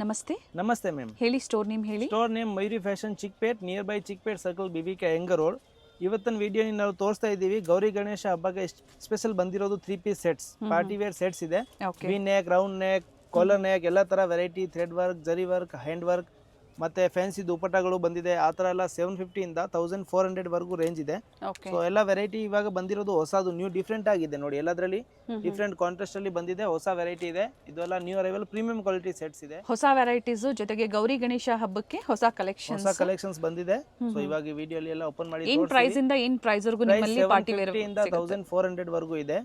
ನಮಸ್ತೆ. ನಮಸ್ತೆ ಮ್ಯಾಮ್. ಹೇಳಿ, ಸ್ಟೋರ್ ನೇಮ್ ಹೇಳಿ. Store name Mayuri fashion Chickpet, near by Chickpet circle, BBK Iyengar road. ಇವತ್ತಿನ ವಿಡಿಯೋನಿ ನಾವು ತೋರಿಸ್ತಾ ಇದ್ದೀವಿ ಗೌರಿ ಗಣೇಶ ಹಬ್ಬಕ್ಕೆ ಸ್ಪೆಷಲ್ ಬಂದಿರೋದು 3 piece sets, party wear sets ಇದೆ. V neck, round neck, collar neck, ಎಲ್ಲ ತರ variety, thread work, zari work, hand work ಮತ್ತೆ ಫ್ಯಾನ್ಸಿ ದುಪಟ್ಟಗಳು ಬಂದಿದೆ. ಆ ಥರ ಎಲ್ಲ 750 ಇಂದ 1400 ವರೆಗೂ ರೇಂಜ್ ಇದೆ. ಸೊ ಎಲ್ಲ ವೆರೈಟಿ ಇವಾಗ ಬಂದಿರೋದು ಹೊಸದು, ನ್ಯೂ ಡಿಫ್ರೆಂಟ್ ಆಗಿದೆ ನೋಡಿ. ಎಲ್ಲದರಲ್ಲಿ ಡಿಫ್ರೆಂಟ್ ಕಾಂಟ್ರಾಸ್ಟ್ ಅಲ್ಲಿ ಬಂದಿದೆ, ಹೊಸ ವೆರೈಟಿ ಇದೆ. ಇದೆಲ್ಲ new arrival premium quality sets ಇದೆ, ಹೊಸ ವೆರೈಟೀಸ್ ಜೊತೆಗೆ ಗೌರಿ ಗಣೇಶ ಹಬ್ಬಕ್ಕೆ ಹೊಸ ಕಲೆಕ್ಷನ್ಸ್ ಬಂದಿದೆ. ಸೊ ಇವಾಗ ಈ ವಿಡಿಯೋ ಅಲ್ಲಿ ಎಲ್ಲ ಓಪನ್ ಮಾಡಿ ಏನ್ ಪ್ರೈಸ್ ಇಂದ ಏನ್ ಪ್ರೈಸ್ ವರೆಗೂ ನಿಮ್ಮಲ್ಲಿ ಪಾರ್ಟಿ ವೇರ್ ಇಂದ 1400 ವರೆಗೂ ಇದೆ.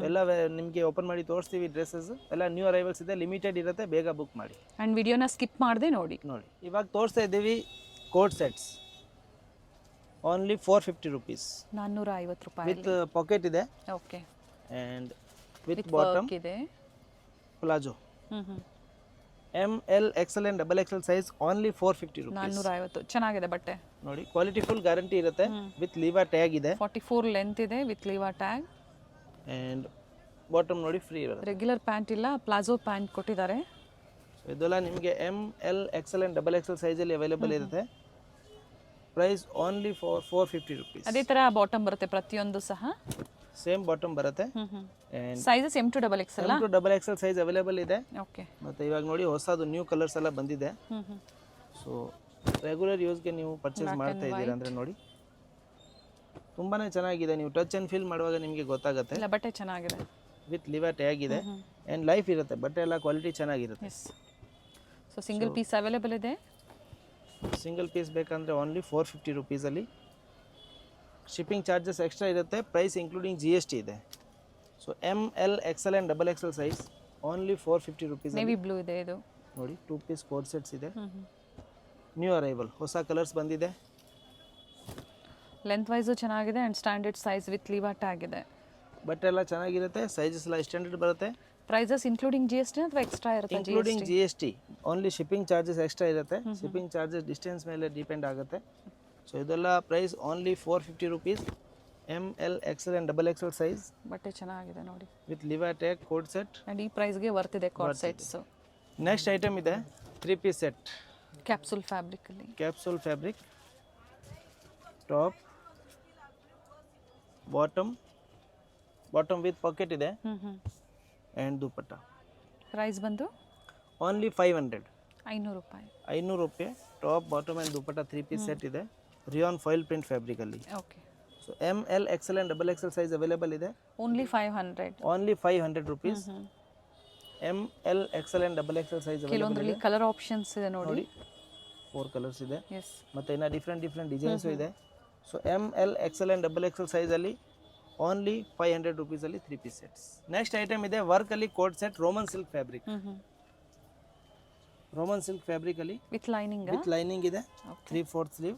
ಎಲ್ಲ ನಿಮಗೆ ಓಪನ್ ಮಾಡಿ ತೋರಿಸ್ತೀವಿ. ಡ್ರೆಸ್ಸಸ್ ಎಲ್ಲ ನ್ಯೂ ಅರೈವಲ್ಸ್ ಇದೆ, ಲಿಮಿಟೆಡ್ ಇರುತ್ತೆ, ಬೇಗ ಬುಕ್ ಮಾಡಿ. ಅಂಡ್ ವಿಡಿಯೋನ ಸ್ಕಿಪ್ ಮಾಡದೆ ನೋಡಿ. ಇವಾಗ ತೋರಿಸ್ತಾ ಇದ್ದೀವಿ ಕೋಟ್ ಸೆಟ್ಸ್, ಓನ್ಲಿ 450 ರೂಪೀಸ್, 450 ರೂಪಾಯಿ ವಿತ್ ಪಾಕೆಟ್ ಇದೆ. ಓಕೆ. ಅಂಡ್ ವಿತ್ ಬಾಟಮ್ ಇದೆ, palazzo, ML XL and XXL size, only 450 rupees. 450. ಚೆನ್ನಾಗಿದೆ ಬಟ್ಟೆ ನೋಡಿ, ಕ್ವಾಲಿಟಿ ಫುಲ್ ಗ್ಯಾರಂಟಿ ಇರುತ್ತೆ. ವಿತ್ ಲೀವಾ ಟ್ಯಾಗ್ ಇದೆ, 44 ಲೆಂತ್ ಇದೆ, with Liva tag. And bottom ನೋಡಿ ಫ್ರೀ ಇರುತ್ತೆ. ರೆಗ್ಯುಲರ್ ಪ್ಯಾಂಟ್ ಇಲ್ಲ, ಪ್ಲಾಜೋ ಪ್ಯಾಂಟ್ ಕೊಟ್ಟಿದ್ದಾರೆ. ಇದೆಲ್ಲ ನಿಮಗೆ ML XL and XXL size ಅಲ್ಲಿ ಅವೈಲೇಬಲ್ ಇರುತ್ತೆ. Price only for 450 rupees. ಅದೇ ತರ ಬಾಟಮ್ ಬರುತ್ತೆ ಪ್ರತಿಯೊಂದು ಸಹ, ಸೇಮ್ ಬಾಟಮ್ ಬರುತ್ತೆ. Sizes M to XXL M to XXL size available ಇದೆ. ಓಕೆ. ಮತ್ತೆ ಇವಾಗ ನೋಡಿ ಹೊಸದು ನ್ಯೂ ಕಲರ್ಸ್ ಎಲ್ಲ ಬಂದಿದೆ. ಸೊ ರೆಗ್ಯುಲರ್ ಯೂಸ್ಗೆ ನೀವು ಪರ್ಚೇಸ್ ಮಾಡ್ತಾ ಇದ್ದೀರಾ ಅಂದ್ರೆ ನೋಡಿ ತುಂಬಾನೇ ಚೆನ್ನಾಗಿದೆ. ನೀವು ಟಚ್ ಅಂಡ್ ಫೀಲ್ ಮಾಡುವಾಗ ನಿಮಗೆ ಗೊತ್ತಾಗುತ್ತೆ. ಇಲ್ಲ, ಬಟ್ಟೆ ಚೆನ್ನಾಗಿದೆ, ವಿತ್ ಲಿವಾ ಟ್ಯಾಗ್ ಇದೆ. ಅಂಡ್ ಲೈಫ್ ಇರುತ್ತೆ, ಬಟ್ಟೆ ಎಲ್ಲ ಕ್ವಾಲಿಟಿ ಚೆನ್ನಾಗಿರುತ್ತೆ. ಸೊ ಸಿಂಗಲ್ ಪೀಸ್ ಅವೈಲೇಬಲ್ ಇದೆ. ಸಿಂಗಲ್ ಪೀಸ್ ಬೇಕಂದ್ರೆ ಓನ್ಲಿ 450 ರೂಪೀಸ್ ಅಲ್ಲಿ. ಶಿಪ್ಪಿಂಗ್ ಚಾರ್ಜಸ್ ಎಕ್ಸ್ಟ್ರಾ ಇರುತ್ತೆ, ಪ್ರೈಸ್ ಇನ್ಕ್ಲೂಡಿಂಗ್ GST ಇದೆ. So ML XL and XXL size, only 450 rupees. Navy blue ಇದೆ ಇದು ನೋಡಿ. 2 ಪೀಸ್ ಕೋಟ್ ಸೆಟ್ಸ್ ಇದೆ, ನ್ಯೂ ಅರೈವಲ್, ಹೊಸ ಕಲರ್ಸ್ ಬಂದಿದೆ. ಲೆಂತ್ ವೈಸ್ ಚೆನ್ನಾಗಿದೆ and standard size with Liva tag ಇದೆ. ಬಟ್ಟೆ ಎಲ್ಲ ಚೆನ್ನಾಗಿರುತ್ತೆ, ಸೈಜಸ್ ಎಲ್ಲ ಸ್ಟ್ಯಾಂಡರ್ಡ್ ಬರುತ್ತೆ. ಪ್ರೈಸಸ್ ಇನ್ಕ್ಲೂಡಿಂಗ್ GST ಅಥವಾ ಎಕ್ಸ್ಟ್ರಾ ಇರುತ್ತೆ? Including GST, only shipping charges extra ಇರುತ್ತೆ. ಶಿಪ್ಪಿಂಗ್ ಚಾರ್ಜಸ್ ಡಿಸ್ಟೆನ್ಸ್ ಮೇಲೆ ಡಿಪೆಂಡ್ ಆಗುತ್ತೆ. ಸೊ ಇದೆಲ್ಲ price only 450 rupees. ML XL and XXL size, ಬಟ್ಟೆ ಚೆನ್ನಾಗಿದೆ ನೋಡಿ, with ಲಿವಾ tag coat set. And ಈ ಪ್ರೈಸ್ಗೆ ವರ್ತ್ ಇದೆ ಕೋಟ್ ಸೆಟ್ಸ್. ನೆಕ್ಸ್ಟ್ ಐಟಮ್ ಇದೆ 3 ಪೀಸ್ ಸೆಟ್, ಕ್ಯಾಪ್ಸೂಲ್ ಫ್ಯಾಬ್ರಿಕ್ ಅಲ್ಲಿ. Capsule fabric, top, bottom with pocket ಇದೆ, ಅಂಡ್ ದುಪಟ್ಟ. ಪ್ರೈಸ್ ಬಂದು ಓನ್ಲಿ 500 ರೂಪಾಯಿ. 500 ರೂಪಾಯಿ. Top, bottom and dupatta 3 piece set ಇದೆ, ರಿಯಾನ್ ಫಾಯಿಲ್ ಪ್ರಿಂಟ್ ಫ್ಯಾಬ್ರಿಕ್ ಅಲ್ಲಿ. Okay. So ML XL and XXL size available ಇದೆ, only 500. Only 500 rupees. ML XL and XXL size available ಇದೆ. Colour options ಇದೆ ನೋಡಿ, 4 colours ಇದೆ. ಎಸ್. ಮತ್ತೆ ಇನ್ನ ಡಿಫ್ರೆಂಟ್ ಡಿಸೈನ್ಸ್ ಇದೆ. So ML XL and XXL size ಅಲ್ಲಿ ಓನ್ಲಿ 500 ರೂಪೀಸ್ ಅಲ್ಲಿ 3 ಪೀಸ್ ಸೆಟ್ಸ್. ನೆಕ್ಸ್ಟ್ ಐಟಮ್ ಇದೆ ವರ್ಕ್ ಅಲ್ಲಿ coat set, Roman silk fabric. Roman silk fabric ಅಲ್ಲಿ ವಿತ್ ಲೈನಿಂಗ್ ಇದೆ. 3/4 ಸ್ಲೀವ್,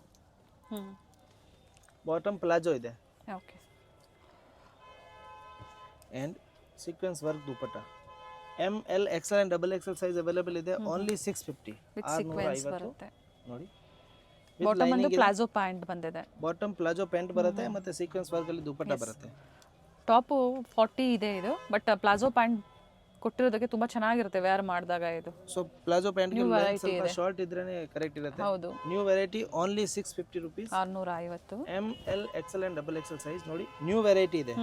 ಬಾಟಮ್ ಪ್ಲಾಜೋ ಇದೆ. Okay. And sequence work dupatta. ML XL and XXL size available ಇದೆ, only 650. With sequence ಬರುತ್ತೆ ನೋಡಿ. Bottom ಒಂದು palazzo pant ಬಂದಿದೆ, ಬಾಟಮ್ ಪ್ಲಾಜೋ ಪ್ಯಾಂಟ್ ಬರುತ್ತೆ, ಮತ್ತೆ ಸೀಕ್ವೆನ್ಸ್ ವರ್ಕ್ ಅಲ್ಲಿ ದುಪಟ್ಟ ಬರುತ್ತೆ. ಟಾಪ್ 40 ಇದೆ ಇದು, ಬಟ್ ಪ್ಲಾಜೋ ಪ್ಯಾಂಟ್ ಕೊಟ್ಟಿರೋದಕ್ಕೆ ತುಂಬಾ ಚೆನ್ನಾಗಿರುತ್ತೆ ವೇರ್ ಮಾಡಿದಾಗ ಇದು. ಸೊ ಪ್ಲಾಜೋ ಪ್ಯಾಂಟ್ ಗೆ ಸ್ವಲ್ಪ ಶಾರ್ಟ್ ಇದ್ರೇನೆ ಕರೆಕ್ಟ್ ಇರುತ್ತೆ. ಹೌದು. New variety, only 650 rupees. 650. ML XL and XXL size ನೋಡಿ, ನ್ಯೂ ವೆರೈಟಿ ಇದೆ.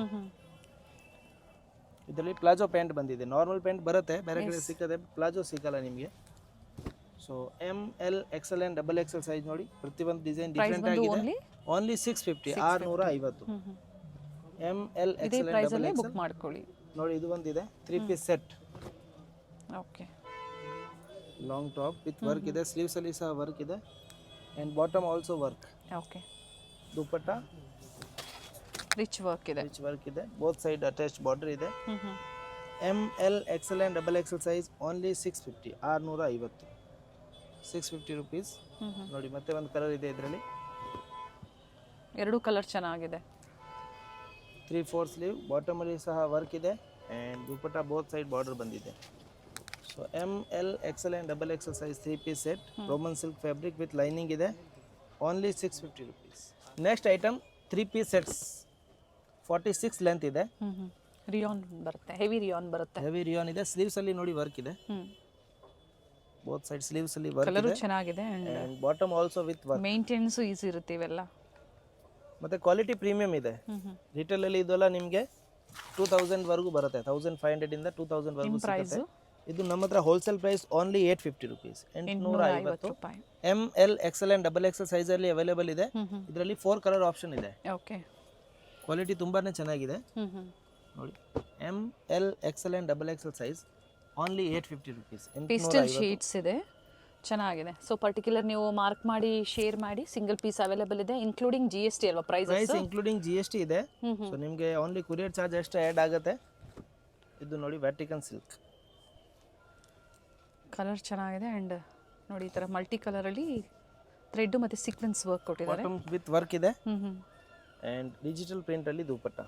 ಇದರಲ್ಲಿ ಪ್ಲಾಜೋ ಪ್ಯಾಂಟ್ ಬಂದಿದೆ. ನಾರ್ಮಲ್ ಪ್ಯಾಂಟ್ ಬರುತ್ತೆ, ಬೇರೆ ಕಡೆ ಸಿಕ್ಕದೆ, ಪ್ಲಾಜೋ ಸಿಕ್ಕಲ್ಲ ನಿಮಗೆ. So ML XL and XXL size ನೋಡಿ, ಪ್ರತಿಯೊಂದು ಡಿಸೈನ್ ಡಿಫರೆಂಟ್ ಆಗಿದೆ. Only 650, 650. ML XL and XXL book ಮಾಡ್ಕೊಳ್ಳಿ ನೋಡಿ. ಇದು ಬಂದಿದೆ 3 piece set. Okay. Long top with work ಇದೆ, ಸ್ಲೀವ್ಸ್ ಅಲ್ಲಿ ಸಹ ವರ್ಕ್ ಇದೆ, and bottom also work. Okay. Dupatta rich work ಇದೆ, ಬೋತ್ ಸೈಡ್ ಅಟ್ಯಾಚ್ಡ್ ಬಾರ್ಡರ್ ಇದೆ. ML XL and XXL size, only 650, 650. 650 rupees ನೋಡಿ. ಮತ್ತೆ ಒಂದು ಕಲರ್ ಇದೆ ಇದರಲ್ಲಿ, ಎರಡು ಕಲರ್ ಚೆನ್ನಾಗಿದೆ. 3/4 ಸ್ಲೀವ್, ಬಾಟಮ್ ಅಲ್ಲಿ ಸಹ ವರ್ಕ್ ಇದೆ, and dupatta both side border ಬಂದಿದೆ. So ML XL and XXL size 3 piece set, Roman silk fabric with lining ಇದೆ, only 650 rupees. Next item 3 piece sets, 46 length ಇದೆ. ರಿಯಾನ್ ಬರುತ್ತೆ, ಹೆವಿ ರಿಯಾನ್ ಇದೆ. Sleeves ಅಲ್ಲಿ ನೋಡಿ ವರ್ಕ್ ಇದೆ. ಬೋತ್ ಸೈಡ್ ಸ್ಲೀವ್ಸ್ ಅಲ್ಲಿ work colour ಇದೆ ಚೆನ್ನಾಗಿದೆ and and bottom also with work. Maintenance easy ಇರುತ್ತೆ ಇವೆಲ್ಲ. ಮತ್ತೆ ಕ್ವಾಲಿಟಿ ಪ್ರೀಮಿಯಂ ಇದೆ. ರಿಟೇಲ್ ಅಲ್ಲಿ ಇದೆಲ್ಲ ನಿಮಗೆ 2000 ವರೆಗೂ ಬರುತ್ತೆ, 1500 ಇಂದ 2000 ವರೆಗೂ ಸಿಗುತ್ತೆ. ಇದು ನಮ್ಮ ಹತ್ರ ಹೋಲ್ಸೇಲ್ ಪ್ರೈಸ್ ಓನ್ಲಿ 850 rupees, 850 ರೂಪಾಯಿ. ML XL and XXL size ಅಲ್ಲಿ ಅವೈಲೇಬಲ್ ಇದೆ. ಇದರಲ್ಲಿ 4 ಕಲರ್ ಆಪ್ಷನ್ ಇದೆ. ಓಕೆ, ಕ್ವಾಲಿಟಿ ತುಂಬಾನೇ ಚೆನ್ನಾಗಿದೆ ನೋಡಿ. ML XL and XXL size only 850 rupees. Pastel shades ಇದೆ, ಚೆನ್ನಾಗಿದೆ. ಸೊ ಪರ್ಟಿಕ್ಯುಲರ್ ನೀವು ಮಾರ್ಕ್ ಮಾಡಿ ಶೇರ್ ಮಾಡಿ. ಸಿಂಗಲ್ ಪೀಸ್ ಅವೈಲೇಬಲ್ ಇದೆ ಇನ್ಕ್ಲೂಡಿಂಗ್ GST ಅಲ್ವಾ ಪ್ರೈಸ್? ಇನ್ಕ್ಲೂಡಿಂಗ್ GST ಇದೆ. ಸೊ ನಿಮಗೆ ಓನ್ಲಿ ಕೊರಿಯರ್ ಚಾರ್ಜ್ ಅಷ್ಟೇ ಆ್ಯಡ್ ಆಗುತ್ತೆ. ಇದು ನೋಡಿ ವ್ಯಾಟಿಕನ್ ಸಿಲ್ಕ್. ಕಲರ್ ಚೆನ್ನಾಗಿದೆ ಆ್ಯಂಡ್ ನೋಡಿ ಈ ಥರ ಮಲ್ಟಿ ಕಲರಲ್ಲಿ ಥ್ರೆಡ್ ಮತ್ತು ಸೀಕ್ವೆನ್ಸ್ ವರ್ಕ್ ಕೊಟ್ಟಿದ್ದಾರೆ. ಬಾಟಮ್ ವಿತ್ ವರ್ಕ್ ಇದೆ ಆ್ಯಂಡ್ ಡಿಜಿಟಲ್ ಪ್ರಿಂಟಲ್ಲಿ ದುಪ್ಪಟ್ಟ.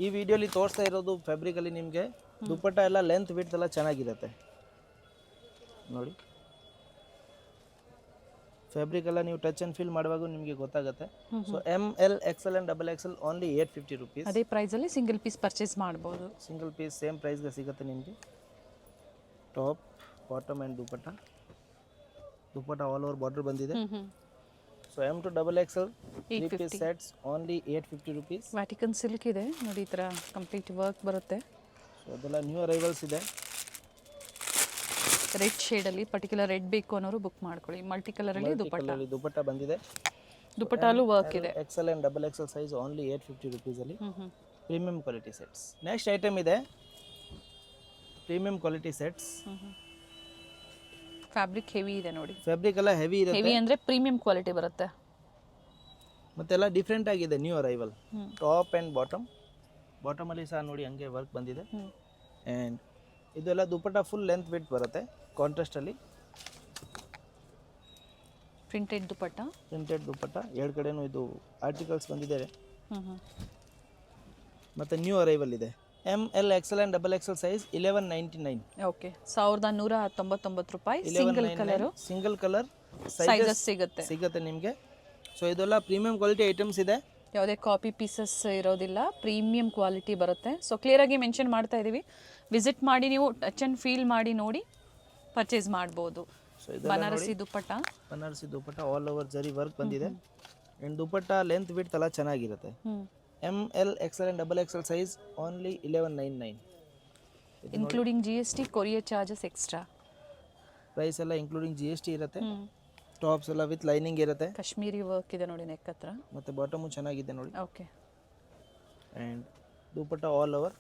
ಈ ವಿಡಿಯೋಲಿ ತೋರಿಸ್ತಾ ಇರೋದು ಫ್ಯಾಬ್ರಿಕಲ್ಲಿ ನಿಮಗೆ ದುಪ್ಪಟ್ಟ ಎಲ್ಲ ಲೆಂತ್ ವಿಡ್ತ್ ಎಲ್ಲ ಚೆನ್ನಾಗಿರುತ್ತೆ ನೋಡಿ. ಫ್ಯಾಬ್ರಿಕ್ ಎಲ್ಲ ನೀವು ಟಚ್ ಆ್ಯಂಡ್ ಫೀಲ್ ಮಾಡುವಾಗ ನಿಮಗೆ ಗೊತ್ತಾಗುತ್ತೆ. So ML XL and XXL only 850 rupees. ಅದೇ ಪ್ರೈಸಲ್ಲಿ ಸಿಂಗಲ್ ಪೀಸ್ ಪರ್ಚೇಸ್ ಮಾಡ್ಬೋದು. ಸಿಂಗಲ್ ಪೀಸ್ ಸೇಮ್ ಪ್ರೈಸ್ಗೆ ಸಿಗುತ್ತೆ ನಿಮಗೆ. Top bottom and dupatta all over border ಬಂದಿದೆ. So M to XXL 3 piece sets only 850 rupees. Vatican silk ಇದೆ ನೋಡಿ, ಈ ಥರ ಕಂಪ್ಲೀಟ್ ವರ್ಕ್ ಬರುತ್ತೆ. ಸೊ ಅದೆಲ್ಲ ನ್ಯೂ ಅರೈವಲ್ಸ್ ಇದೆ. ರೆಡ್ ಶೇಡಲ್ಲಿ ಪರ್ಟಿಕ್ಯುಲರ್ ರೆಡ್ ಬೇಕು ಅನ್ನೋರು ಬುಕ್ ಮಾಡ್ಕೊಳ್ಳಿ. ಮಲ್ಟಿ ಕಲರಲ್ಲಿ ದುಪ್ಪಟ್ಟ ಬಂದಿದೆ. ದುಪ್ಪಟ್ಟಲ್ಲೂ ವರ್ಕ್ ಇದೆ. XL and XXL size only 850 rupees ಅಲ್ಲಿ premium quality sets. Next item ಇದೆ premium quality sets. Fabric heavy ಇದೆ ನೋಡಿ. ಫ್ಯಾಬ್ರಿಕ್ ಎಲ್ಲ ಹೆವಿ ಇರುತ್ತೆ. ಹೆವಿ ಅಂದರೆ ಪ್ರೀಮಿಯಂ ಕ್ವಾಲಿಟಿ ಬರುತ್ತೆ. ಮತ್ತೆಲ್ಲ ಡಿಫ್ರೆಂಟ್ ಆಗಿದೆ, ನ್ಯೂ ಅರೈವಲ್. ಟಾಪ್ ಆ್ಯಂಡ್ ಬಾಟಮಲ್ಲಿ ಸಹ ನೋಡಿ ಹಂಗೆ ವರ್ಕ್ ಬಂದಿದೆ. ಆ್ಯಂಡ್ ಇದೆಲ್ಲ ದುಪ್ಪಟ್ಟ ಫುಲ್ ಲೆಂತ್ ವಿಡ್ತ್ ಬರುತ್ತೆ ಕಾಂಟ್ರಾಸ್ಟಲ್ಲಿ. ಪ್ರಿಂಟೆಡ್ ದುಪ್ಪಟ್ಟ ಎರಡು ಕಡೆನೂ ಇದು ಆರ್ಟಿಕಲ್ಸ್ ಬಂದಿದೆ. ಮತ್ತು ನ್ಯೂ ಅರೈವಲ್ ಇದೆ. ML XL and XXL size 1199. Okay, 1199 ರೂಪಾಯಿ. ಸಿಂಗಲ್ ಕಲರ್ ಸೈಜಸ್ ಸಿಗುತ್ತೆ ನಿಮಗೆ. ಸೊ ಇದೆಲ್ಲ ಪ್ರೀಮಿಯಂ ಕ್ವಾಲಿಟಿ ಐಟಮ್ಸ್ ಇದೆ. ಯಾವುದೇ ಕಾಪಿ ಪೀಸಸ್ ಇರೋದಿಲ್ಲ, ಪ್ರೀಮಿಯಂ ಕ್ವಾಲಿಟಿ ಬರುತ್ತೆ. ಸೊ ಕ್ಲಿಯರಾಗಿ ಮೆನ್ಷನ್ ಮಾಡ್ತಾ ಇದ್ದೀವಿ. ವಿಸಿಟ್ ಮಾಡಿ ನೀವು ಟಚ್ ಆ್ಯಂಡ್ ಫೀಲ್ ಮಾಡಿ ನೋಡಿ ಪರ್ಚೇಸ್ ಮಾಡ್ಬೋದು. So Banarasi dupatta all over zari work ಬಂದಿದೆ. ಆ್ಯಂಡ್ ದುಪ್ಪಟ್ಟ ಲೆಂತ್ ವಿಡ್ತ್ ಎಲ್ಲ ಚೆನ್ನಾಗಿರುತ್ತೆ. ML XL and XXL size only 1199. Including GST, courier charges extra. Price ಎಲ್ಲ ಇನ್ಕ್ಲೂಡಿಂಗ್ GST ಇರುತ್ತೆ. ಟಾಪ್ಸ್ ಎಲ್ಲ ವಿತ್ ಲೈನಿಂಗ್ ಇರುತ್ತೆ. ಕಾಶ್ಮೀರಿ ವರ್ಕ್ ಇದೆ ನೋಡಿ ನೆಕ್ ಹತ್ರ. ಮತ್ತು ಬಾಟಮು ಚೆನ್ನಾಗಿದೆ ನೋಡಿ. Okay, and dupatta all over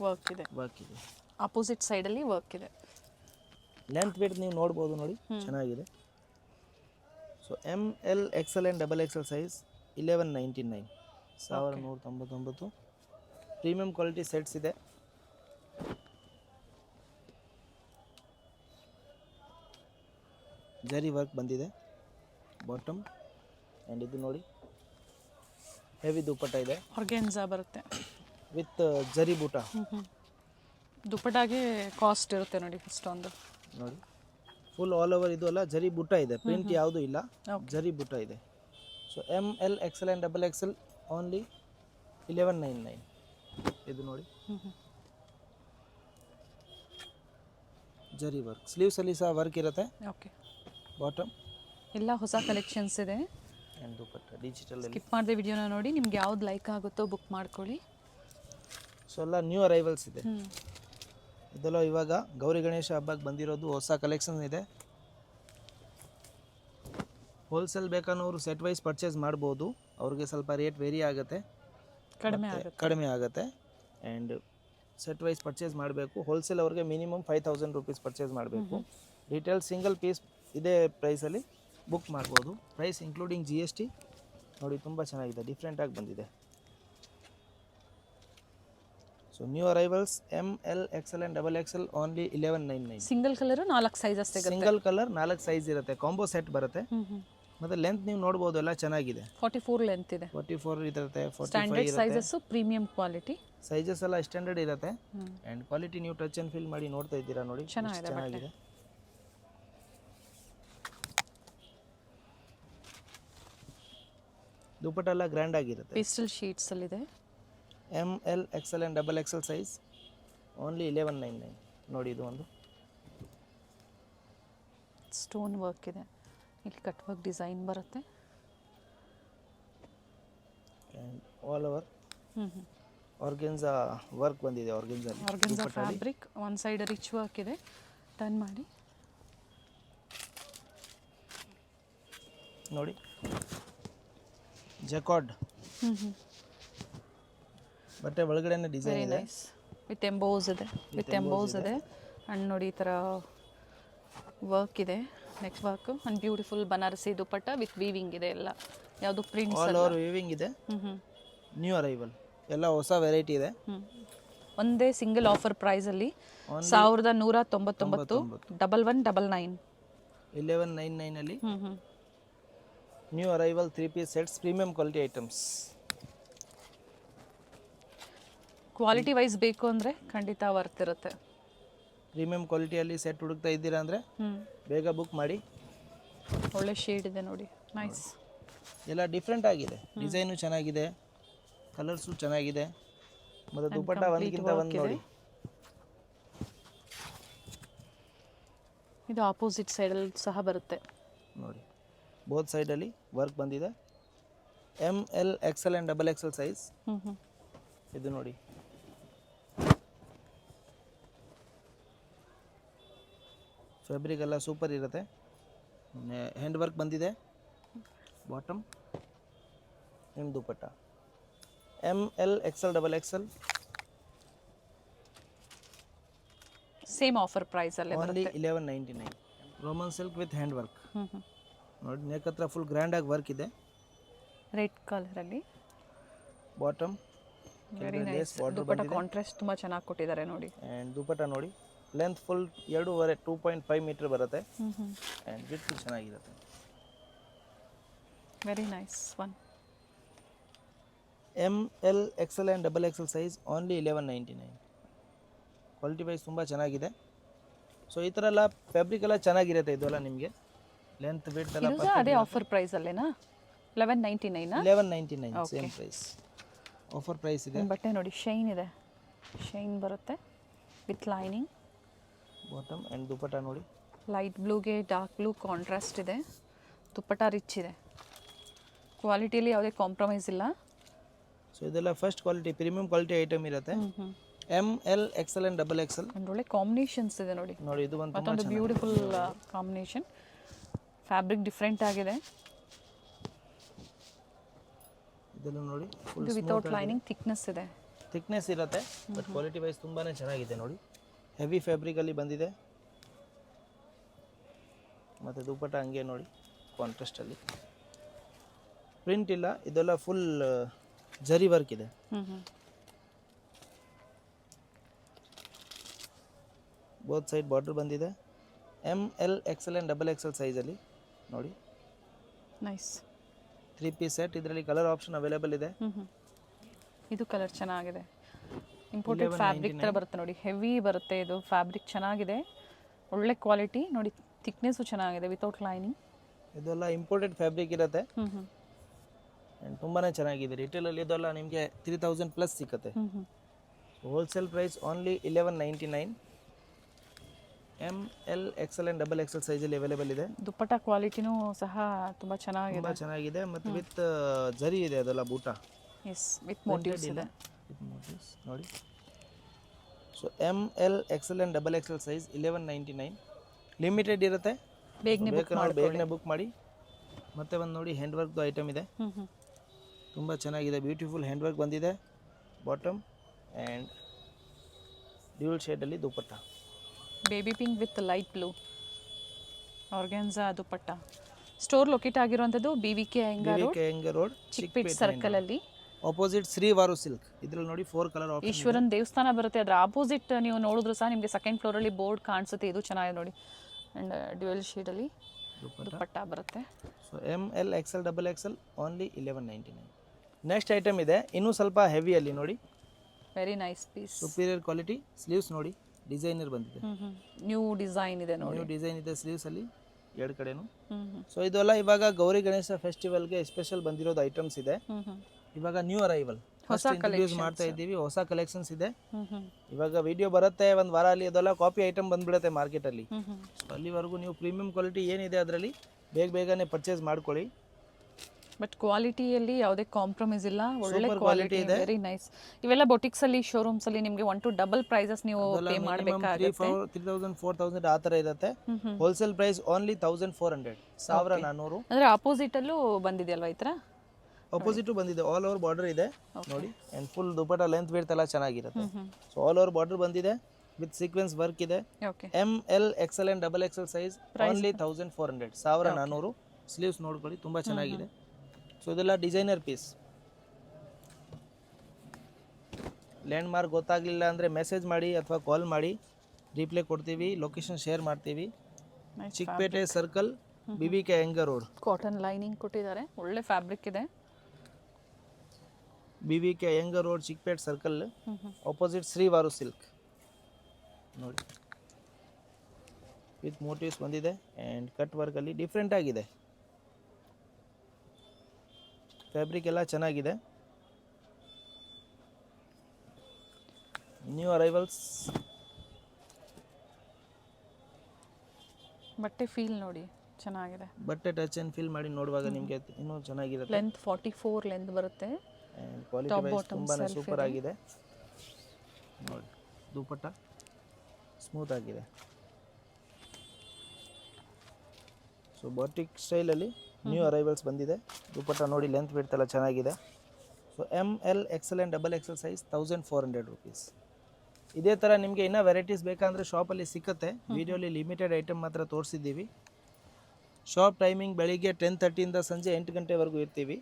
work ಇದೆ. ಆಪೋಸಿಟ್ ಸೈಡಲ್ಲಿ ವರ್ಕ್ ಇದೆ. ಲೆಂತ್ ವಿಡ್ತ್ ನೀವು ನೋಡ್ಬೋದು ನೋಡಿ, ಚೆನ್ನಾಗಿದೆ. So ML XL and XXL size 1199, 1199. Premium quality sets ಇದೆ. ಜರಿ ವರ್ಕ್ ಬಂದಿದೆ ಬಾಟಮ್. ಆ್ಯಂಡ್ ಇದು ನೋಡಿ ಹೆವಿ ದುಪ್ಪಟ್ಟ ಇದೆ. ಆರ್ಗೆನ್ಸಾ ಬರುತ್ತೆ ವಿತ್ ಜರಿ ಬೂಟ. ದುಪ್ಪಟ್ಟಾಗೆ ಕಾಸ್ಟ್ ಇರುತ್ತೆ ನೋಡಿ ಇಷ್ಟೊಂದು. ನೋಡಿ ಫುಲ್ ಆಲ್ ಓವರ್ ಇದು ಅಲ್ಲ ಜರಿ ಬೂಟ ಇದೆ, ಪ್ರಿಂಟ್ ಯಾವುದೂ ಇಲ್ಲ, ಜರಿ ಬೂಟ ಇದೆ. So ML XL and XXL only 1199. ಇದು ನೋಡಿ ಜರಿ ವರ್ಕ್. ಸ್ಲೀವ್ಸಲ್ಲಿ ಸಹ ವರ್ಕ್ ಇರುತ್ತೆ. ಓಕೆ, ಬಾಟಮ್ ಎಲ್ಲ ಹೊಸ ಕಲೆಕ್ಷನ್ಸ್ ಇದೆ. And dupatta digital. ಸ್ಕಿಪ್ ಮಾಡಿದೆ ವಿಡಿಯೋನ ನೋಡಿ, ನಿಮ್ಗೆ ಯಾವ್ದು ಲೈಕ್ ಆಗುತ್ತೋ ಬುಕ್ ಮಾಡ್ಕೊಳ್ಳಿ. ಸೊ ಎಲ್ಲ ನ್ಯೂ ಅರೈವಲ್ಸ್ ಇದೆ. ಇದೆಲ್ಲ ಇವಾಗ ಗೌರಿ ಗಣೇಶ ಹಬ್ಬಕ್ಕೆ ಬಂದಿರೋದು ಹೊಸ ಕಲೆಕ್ಷನ್ ಇದೆ. ಹೋಲ್ಸೇಲ್ ಬೇಕನ್ನೋರು ಸೆಟ್ ವೈಸ್ ಪರ್ಚೇಸ್ ಮಾಡ್ಬೋದು. ಅವ್ರಿಗೆ ಸ್ವಲ್ಪ ರೇಟ್ ವೇರಿ ಆಗುತ್ತೆ, ಕಡಿಮೆ ಆಗುತ್ತೆ. ಆ್ಯಂಡ್ ಸೆಟ್ ವೈಸ್ ಪರ್ಚೇಸ್ ಮಾಡಬೇಕು. ಹೋಲ್ಸೇಲ್ ಅವ್ರಿಗೆ ಮಿನಿಮಮ್ 5000 rupees ಪರ್ಚೇಸ್ ಮಾಡಬೇಕು. ರಿಟೇಲ್ ಸಿಂಗಲ್ ಪೀಸ್ ಇದೇ ಪ್ರೈಸಲ್ಲಿ ಬುಕ್ ಮಾಡ್ಬೋದು. ಪ್ರೈಸ್ ಇನ್ಕ್ಲೂಡಿಂಗ್ GST ನೋಡಿ, ತುಂಬ ಚೆನ್ನಾಗಿದೆ, ಡಿಫ್ರೆಂಟಾಗಿ ಬಂದಿದೆ. So new arrivals ML XL and XXL only 1199. Single colour 4 sizes ಸಿಗುತ್ತೆ. ಸಿಂಗಲ್ ಕಲರ್ 4 ಸೈಜ್ ಇರುತ್ತೆ. ಕಾಂಬೋ ಸೆಟ್ ಬರುತ್ತೆ. ಮತ್ತು ಲೆಂತ್ ನೀವು ನೋಡ್ಬೋದು ಎಲ್ಲ ಚೆನ್ನಾಗಿದೆ. 44 ಲೆಂತ್ ಇದೆ. 44 ಇರುತ್ತೆ, 45 standard sizes, premium quality sizes ಎಲ್ಲ ಸ್ಟ್ಯಾಂಡರ್ಡ್ ಇರುತ್ತೆ. ಆ್ಯಂಡ್ ಕ್ವಾಲಿಟಿ ನೀವು ಟಚ್ ಆ್ಯಂಡ್ ಫೀಲ್ ಮಾಡಿ ನೋಡ್ತಾ ಇದ್ದೀರಾ ನೋಡಿ, ಚೆನ್ನಾಗಿದೆ. ದುಪ್ಪಟ್ಟ ಎಲ್ಲ ಗ್ರ್ಯಾಂಡ್ ಆಗಿರುತ್ತೆ. ಪೇಸ್ಟಲ್ ಶೀಟ್ಸ್ ಅಲ್ಲಿ ಇದೆ. ML XL and XXL size only 1199. ನೋಡಿ ಇದು ಒಂದು ಸ್ಟೋನ್ ವರ್ಕ್ ಇದೆ, ಇಲ್ಲಿ ಕಟ್ ವರ್ಕ್ ಡಿಸೈನ್ ಬರುತ್ತೆ. ಆ್ಯಂಡ್ ಆಲ್ ಓವರ್ ಹ್ಞೂ ಆರ್ಗೆನ್ಸಾ ವರ್ಕ್ ಬಂದಿದೆ. Organza fabric, one side rich work ಇದೆ. ಟರ್ನ್ ಮಾಡಿ ನೋಡಿ, ಜಕಾರ್ಡ್ ಬಟ್ಟೆ ಒಳಗಡೆನೇ ಡಿಸೈನ್ ವೆರಿ ಇದೆ. ನೈಸ್. ವಿತ್ ಎಂಬೋಸ್ ಇದೆ, ಆ್ಯಂಡ್ ನೋಡಿ ಈ ಥರ ವರ್ಕ್ ಇದೆ, neck work. And beautiful Banarasi dupatta with weaving ಇದೆ, ಎಲ್ಲ ಯಾವುದು ಪ್ರಿಂಟ್ಸ್ ಆಲ್ ಓವರ್ ವೀವಿಂಗ್ ಇದೆ. ನ್ಯೂ ಅರೈವಲ್, ಎಲ್ಲ ಹೊಸ ವೆರೈಟಿ ಇದೆ. ಒಂದೇ ಸಿಂಗಲ್ ಆಫರ್ ಪ್ರೈಸಲ್ಲಿ 1199, 1199 1199 ಅಲ್ಲಿ new arrival 3 piece sets, premium quality items. Quality wise ಬೇಕು ಅಂದರೆ ಖಂಡಿತ ವರ್ತ್ ಇರುತ್ತೆ. ಪ್ರೀಮಿಯಂ ಕ್ವಾಲಿಟಿಯಲ್ಲಿ ಸೆಟ್ ಹುಡುಕ್ತಾ ಇದ್ದೀರಾ ಅಂದರೆ ಬೇಗ ಬುಕ್ ಮಾಡಿ. ಒಳ್ಳೆ ಶೇಡ್ ಇದೆ ನೋಡಿ, ನೈಸ್. ಎಲ್ಲ ಡಿಫ್ರೆಂಟ್ ಆಗಿದೆ, ಡಿಸೈನು ಚೆನ್ನಾಗಿದೆ, ಕಲರ್ಸು ಚೆನ್ನಾಗಿದೆ, ಮತ್ತು ದುಪಟ್ಟ ಒಂದಕ್ಕಿಂತ ಒಂದು ನೋಡಿ. ಇದು ಆಪೋಸಿಟ್ ಸೈಡಲ್ಲಿ ಸಹ ಬರುತ್ತೆ ನೋಡಿ, ಬೋತ್ ಸೈಡಲ್ಲಿ ವರ್ಕ್ ಬಂದಿದೆ. ML XL and XXL size. ಇದು ನೋಡಿ, ಫ್ಯಾಬ್ರಿಕ್ ಎಲ್ಲ ಸೂಪರ್ ಇರುತ್ತೆ. ಹ್ಯಾಂಡ್ ವರ್ಕ್ ಬಂದಿದೆ, bottom and dupatta. ML XL XXL same offer ಪ್ರೈಸಲ್ಲೇ ಓನ್ಲಿ ಬರುತ್ತೆ. 1199. Roman silk with hand work. ನೋಡಿ, ನೆಕ್ ಹತ್ರ ಫುಲ್ ಗ್ರ್ಯಾಂಡಾಗಿ ವರ್ಕ್ ಇದೆ. ರೆಡ್ ಕಲರಲ್ಲಿ bottom very nice. Dupatta contrast ತುಂಬ ಚೆನ್ನಾಗಿ ಕೊಟ್ಟಿದ್ದಾರೆ ನೋಡಿ. ಆ್ಯಂಡ್ ದುಪಟ್ಟ ನೋಡಿ, ಲೆಂತ್ ಫುಲ್ 2.5 ಮೀಟರ್ ಬರುತ್ತೆ. ಆ್ಯಂಡ್ ವಿಡ್ತ್ ಚೆನ್ನಾಗಿರುತ್ತೆ. Very nice one. ML XL and XXL size only 1199. Quality wise ತುಂಬ ಚೆನ್ನಾಗಿದೆ. ಸೊ ಈ ಥರ ಎಲ್ಲ ಫ್ಯಾಬ್ರಿಕ್ ಎಲ್ಲ ಚೆನ್ನಾಗಿರುತ್ತೆ. ಇದೆಲ್ಲ ನಿಮಗೆ ಲೆಂತ್ ವಿಡ್ತ್ ಎಲ್ಲ ಇದು ಅದೇ ಆಫರ್ ಪ್ರೈಸಲ್ಲೇನಾ? 1199 ಸೇಮ್ ಪ್ರೈಸ್, ಆಫರ್ ಪ್ರೈಸ್ ಇದೆ. ಬಟ್ಟೆ ನೋಡಿ, ಶೈನ್ ಇದೆ, ಶೈನ್ ಬರುತ್ತೆ with lining. Bottom and dupatta ನೋಡಿ, ಲೈಟ್ ಬ್ಲೂಗೆ ಡಾರ್ಕ್ ಬ್ಲೂ ಕಾಂಟ್ರಾಸ್ಟ್ ಇದೆ. ದುಪಟ್ಟ ರಿಚ್ ಇದೆ, ಕ್ವಾಲಿಟಿಯಲ್ಲಿ ಯಾವುದೇ ಕಾಂಪ್ರಮೈಸ್ ಇಲ್ಲ. ಸೊ ಇದೆಲ್ಲ first quality premium quality item ಇರುತ್ತೆ. ML XL and XXL. ಒಳ್ಳೆ ಕಾಂಬಿನೇಷನ್ಸ್ ಇದೆ ನೋಡಿ. ನೋಡಿ, ಇದು ಒಂದು ಮತ್ತೊಂದು ಬ್ಯೂಟಿಫುಲ್ ಕಾಂಬಿನೇಷನ್. ಫ್ಯಾಬ್ರಿಕ್ ಡಿಫ್ರೆಂಟ್ ಆಗಿದೆ. ಇದೆಲ್ಲ ನೋಡಿ, ಇದು ವಿತೌಟ್ ಲೈನಿಂಗ್, ಥಿಕ್ನೆಸ್ ಇದೆ, ಥಿಕ್ನೆಸ್ ಇರುತ್ತೆ, ಬಟ್ ಕ್ವಾಲಿಟಿ ವೈಸ್ ತುಂಬಾ ಚೆನ್ನಾಗಿದೆ. ನೋಡಿ, ಹೆವಿ ಫ್ಯಾಬ್ರಿಕಲ್ಲಿ ಬಂದಿದೆ. ಮತ್ತು ದುಪಟ್ಟ ಹಂಗೆ ನೋಡಿ, ಕಾಂಟ್ರಾಸ್ಟಲ್ಲಿ ಪ್ರಿಂಟ್ ಇಲ್ಲ, ಇದೆಲ್ಲ ಫುಲ್ ಜರಿ ವರ್ಕ್ ಇದೆ. ಬೋತ್ ಸೈಡ್ ಬಾರ್ಡರ್ ಬಂದಿದೆ. ML XL ಆ್ಯಂಡ್ XXL ಸೈಜಲ್ಲಿ ನೋಡಿ, ನೈಸ್ 3 ಪೀಸ್ ಸೆಟ್. ಇದರಲ್ಲಿ ಕಲರ್ ಆಪ್ಷನ್ ಅವೈಲೇಬಲ್ ಇದೆ. ಇದು ಕಲರ್ ಚೆನ್ನಾಗಿದೆ, ಇಂಪೋರ್ಟೆಡ್ ಫ್ಯಾಬ್ರಿಕ್ ಥರ ಬರುತ್ತೆ ನೋಡಿ, ಹೆವಿ ಬರುತ್ತೆ. ಇದು ಫ್ಯಾಬ್ರಿಕ್ ಚೆನ್ನಾಗಿದೆ, ಒಳ್ಳೆ ಕ್ವಾಲಿಟಿ ನೋಡಿ, ಥಿಕ್ನೆಸ್ಸು ಚೆನ್ನಾಗಿದೆ ವಿತೌಟ್ ಲೈನಿಂಗ್. ಇದೆಲ್ಲ ಇಂಪೋರ್ಟೆಡ್ ಫ್ಯಾಬ್ರಿಕ್ ಇರುತ್ತೆ. ಆ್ಯಂಡ್ ತುಂಬಾ ಚೆನ್ನಾಗಿದೆ. ರಿಟೇಲಲ್ಲಿ ಇದೆಲ್ಲ ನಿಮಗೆ 3000 ಪ್ಲಸ್ ಸಿಗುತ್ತೆ. Wholesale price only 1199. ML XL and XXL ಸೈಜಲ್ಲಿ ಅವೈಲೇಬಲ್ ಇದೆ. ದುಪ್ಪಟ್ಟ ಕ್ವಾಲಿಟಿನೂ ಸಹ ತುಂಬ ಚೆನ್ನಾಗಿದೆ, ತುಂಬ ಚೆನ್ನಾಗಿದೆ, ಮತ್ತು ವಿತ್ ಜರಿ ಇದೆ, ಅದೆಲ್ಲ ಬೂಟ. ಎಸ್, ವಿತ್ ಮೋಟಿವ್ಸ್ ಇದೆ. ನೋಡಿ, so ML XL and XXL size 1199. Limited ಇರುತ್ತೆ, ಬೇಗನೆ ಬುಕ್ ಮಾಡಿ. ಮತ್ತೆ ಒಂದು ನೋಡಿ, ಹ್ಯಾಂಡ್ ವರ್ಕ್ದು ಐಟಮ್ ಇದೆ, ತುಂಬ ಚೆನ್ನಾಗಿದೆ. ಬ್ಯೂಟಿಫುಲ್ ಹ್ಯಾಂಡ್ ವರ್ಕ್ ಬಂದಿದೆ. ಬಾಟಮ್ ಆ್ಯಂಡ್ ಡ್ಯೂಲ್ ಶೇಡಲ್ಲಿ dupatta. Baby pink with light blue organza dupatta. Store locate ಆಗಿರುವಂಥದ್ದು BVK Iyengar road, Chickpet circle ಅಲ್ಲಿ, ಆಪೋಸಿಟ್ ಶ್ರೀವಾರು ಸಿಲ್ಕ್. ಇದರಲ್ಲಿ ನೋಡಿ 4 ಕಲರ್ ಆಪ್ಷನ್. ಈಶ್ವರನ್ ದೇವಸ್ಥಾನ ಬರುತ್ತೆ, ಅದರ ಆಪೋಸಿಟ್ ನೀವು ನೋಡಿದ್ರು ಸಹ ನಿಮಗೆ ಸೆಕೆಂಡ್ ಫ್ಲೋರಲ್ಲಿ ಬೋರ್ಡ್ ಕಾಣಿಸುತ್ತೆ. ಇದು ಚೆನ್ನಾಗಿದೆ ನೋಡಿ, ಆ್ಯಂಡ್ ಡ್ಯುಯಲ್ ಶೇಡಲ್ಲಿ ದುಪಟ್ಟ ಬರುತ್ತೆ. So ML XL XXL only 1199. Next item ಇದೆ, ಇನ್ನೂ ಸ್ವಲ್ಪ ಹೆವಿಯಲ್ಲಿ ನೋಡಿ, very nice piece, superior quality. Sleeves ನೋಡಿ, ಡಿಸೈನರ್ ಬಂದಿದೆ, ನ್ಯೂ ಡಿಸೈನ್ ಇದೆ ನೋಡಿ, ನ್ಯೂ ಡಿಸೈನ್ ಇದೆ ಸ್ಲೀವ್ಸ್ ಅಲ್ಲಿ ಎರಡು ಕಡೆನೂ. ಸೊ ಇದೆಲ್ಲ ಇವಾಗ ಗೌರಿ ಗಣೇಶ ಫೆಸ್ಟಿವಲ್ಗೆ ಸ್ಪೆಷಲ್ ಬಂದಿರೋದು ಐಟಮ್ಸ್ ಇದೆ. ಇವಾಗ ನ್ಯೂ ಅರೈವಲ್ ಫಸ್ಟ್ ಇಂಟ್ರೊಡ್ಯೂಸ್ ಮಾಡ್ತಾ ಇದ್ದೀವಿ, ಹೊಸ ಕಲೆಕ್ಷನ್ಸ್ ಇದೆ. ಹ್ಞೂ ಹ್ಞೂ ಇವಾಗ ವಿಡಿಯೋ ಬರುತ್ತೆ ಒಂದು ವಾರ ಅಲ್ಲಿ, ಅದೆಲ್ಲ ಕಾಪಿ ಐಟಮ್ ಬಂದ್ಬಿಡುತ್ತೆ ಮಾರ್ಕೆಟಲ್ಲಿ. ಹ್ಞೂ ಹ್ಞೂ ಸೊ ಅಲ್ಲಿವರೆಗೂ ನೀವು ಪ್ರೀಮಿಯಂ ಕ್ವಾಲಿಟಿ ಏನಿದೆ ಅದರಲ್ಲಿ ಬೇಗನೆ ಪರ್ಚೇಸ್ ಮಾಡ್ಕೊಳ್ಳಿ. ಬಟ್ ಕ್ವಾಲಿಟಿಯಲ್ಲಿ ಯಾವುದೇ ಕಾಂಪ್ರಮೈಸ್ ಇಲ್ಲ, ಒಳ್ಳೆ Super ಕ್ವಾಲಿಟಿ quality ಇದೆ. Very nice. ಇವೆಲ್ಲ ಬೊಟಿಕ್ಸ್ ಅಲ್ಲಿ ಶೋರೂಮ್ಸ್ ಅಲ್ಲಿ ನಿಮಗೆ 1 to ಡಬಲ್ ಪ್ರೈಸಸ್ ನೀವು ಪೇ ಮಾಡಬೇಕಾಗುತ್ತೆ. 3000 4000 ಆ ಥರ ಇರುತ್ತೆ. Wholesale price only 1400, 1400. ಅಂದ್ರೆ ಆಪೋಸಿಟ್ ಅಲ್ಲೂ ಬಂದಿದೆಯಲ್ವಾ ಈ ಥರ? ಅಪೋಸಿಟು ಬಂದಿದೆ, ಆಲ್ ಓವರ್ ಬಾರ್ಡರ್ ಇದೆ ನೋಡಿ. And full dupatta length width ಎಲ್ಲ ಚೆನ್ನಾಗಿರುತ್ತೆ. ಸೊ ಆಲ್ ಓವರ್ ಬಾರ್ಡರ್ ಬಂದಿದೆ ವಿತ್ ಸೀಕ್ವೆನ್ಸ್ ವರ್ಕ್ ಇದೆ. Okay ML XL and XXL size only 1400, 1400. Sleeves ನೋಡ್ಕೊಳ್ಳಿ, ತುಂಬ ಚೆನ್ನಾಗಿದೆ. ಸೊ ಇದೆಲ್ಲ ಡಿಸೈನರ್ ಪೀಸ್. ಲ್ಯಾಂಡ್ ಮಾರ್ಕ್ ಗೊತ್ತಾಗಲಿಲ್ಲ ಅಂದರೆ ಮೆಸೇಜ್ ಮಾಡಿ ಅಥವಾ ಕಾಲ್ ಮಾಡಿ, ರಿಪ್ಲೈ ಕೊಡ್ತೀವಿ, ಲೊಕೇಶನ್ ಶೇರ್ ಮಾಡ್ತೀವಿ. Chickpet circle, BBK Iyengar road. Cotton lining ಕೊಟ್ಟಿದ್ದಾರೆ, ಒಳ್ಳೆ ಫ್ಯಾಬ್ರಿಕ್ ಇದೆ. BBK Iyengar road, Chickpet circle, opposite Srivaru silk ನೋಡಿ. ವಿತ್ ಮೋಟಿವ್ಸ್ ಬಂದಿದೆ ಆ್ಯಂಡ್ ಕಟ್ ವರ್ಕಲ್ಲಿ ಡಿಫ್ರೆಂಟ್ ಆಗಿದೆ. ಫ್ಯಾಬ್ರಿಕ್ ಎಲ್ಲ ಚೆನ್ನಾಗಿದೆ. New arrivals. ಬಟ್ಟೆ ಫೀಲ್ ನೋಡಿ ಚೆನ್ನಾಗಿದೆ. ಬಟ್ಟೆ ಟಚ್ ಆ್ಯಂಡ್ ಫೀಲ್ ಮಾಡಿ ನೋಡುವಾಗ ನಿಮಗೆ ಇನ್ನೂ ಚೆನ್ನಾಗಿರುತ್ತೆ. ಲೆಂತ್ 44 ಲೆಂತ್ ಬರುತ್ತೆ. ಆ್ಯಂಡ್ ಕ್ವಾಲಿಟಿ ವೈಸ್ ತುಂಬಾ ಸೂಪರ್ ಆಗಿದೆ ನೋಡಿ. ದುಪಟ್ಟ ಸ್ಮೂತ್ ಆಗಿದೆ. ಸೊ ಬಾಟಿಕ್ ಸ್ಟೈಲಲ್ಲಿ ನ್ಯೂ ಅರೈವಲ್ಸ್ ಬಂದಿದೆ. ದುಪಟ್ಟ ನೋಡಿ, ಲೆಂತ್ ವಿಡ್ತ್ ಎಲ್ಲ ಚೆನ್ನಾಗಿದೆ. So ML XL and XXL size 1400 rupees. ಇದೇ ಥರ ನಿಮಗೆ ಇನ್ನೂ ವೆರೈಟೀಸ್ ಬೇಕಂದರೆ ಶಾಪಲ್ಲಿ ಸಿಕ್ಕತ್ತೆ. ವಿಡಿಯೋಲಿ ಲಿಮಿಟೆಡ್ ಐಟಮ್ ಮಾತ್ರ ತೋರಿಸಿದ್ದೀವಿ. ಶಾಪ್ ಟೈಮಿಂಗ್ ಬೆಳಿಗ್ಗೆ 10:30 ಸಂಜೆ 8 ಗಂಟೆವರೆಗೂ ಇರ್ತೀವಿ.